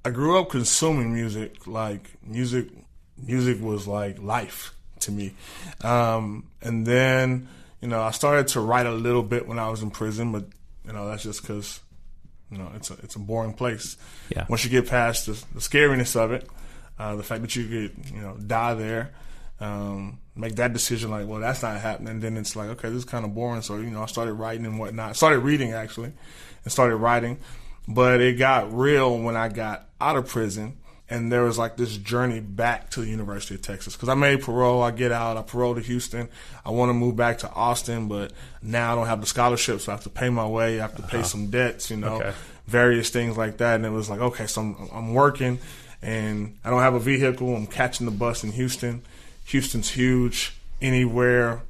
I grew up consuming music. Like music was like life to me. And then, I started to write a little bit when I was in prison, but that's just because, it's a boring place. Yeah. Once you get past the scariness of it, the fact that you could, die there, make that decision like, well, that's not happening. Then it's like, okay, this is kind of boring. So, I started writing and whatnot. I started reading, actually, and started writing. But it got real when I got out of prison. And there was like this journey back to the University of Texas. Because I made parole, I get out, I parole to Houston. I want to move back to Austin, but now I don't have the scholarship, so I have to pay my way. I have to pay some debts, various things like that. And it was like, okay, so I'm working, and I don't have a vehicle. I'm catching the bus in Houston. Houston's huge. Anywhere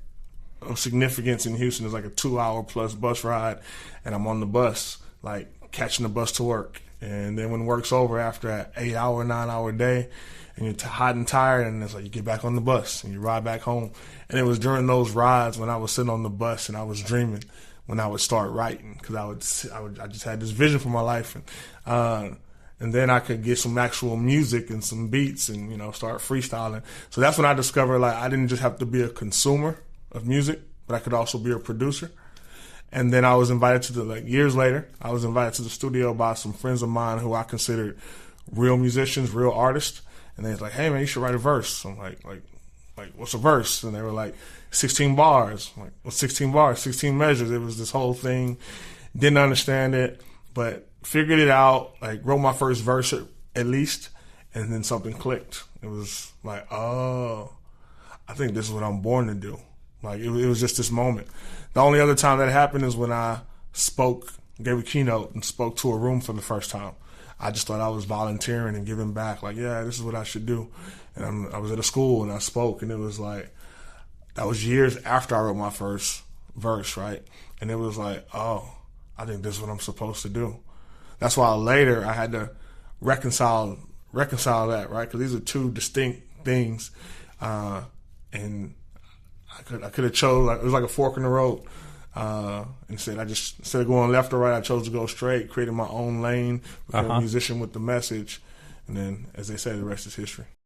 of significance in Houston is like a 2-hour plus bus ride, and I'm on the bus, like catching the bus to work. And then when work's over after an 8-hour, 9-hour day, and you're hot and tired, and it's like you get back on the bus and you ride back home. And it was during those rides when I was sitting on the bus and I was dreaming when I would start writing, because I just had this vision for my life, and then I could get some actual music and some beats and start freestyling. So that's when I discovered like I didn't just have to be a consumer of music, but I could also be a producer. And then I was invited to years later, I was invited to the studio by some friends of mine who I considered real musicians, real artists. And they was like, hey man, you should write a verse. I'm like, what's a verse? And they were like, 16 bars. I'm like, what's 16 bars? 16 measures. It was this whole thing. Didn't understand it, but figured it out, wrote my first verse at least. And then something clicked. It was like, oh, I think this is what I'm born to do. It was just this moment. The only other time that happened is when I gave a keynote and spoke to a room for the first time. I just thought I was volunteering and giving back. Yeah, this is what I should do. And I was at a school and I spoke, and it was like, that was years after I wrote my first verse, right? And it was like, oh, I think this is what I'm supposed to do. That's why later I had to reconcile that, right? Because these are two distinct things. And I could have chose, it was like a fork in the road. Instead of going left or right, I chose to go straight, creating my own lane, became a musician with the message. And then, as they say, the rest is history.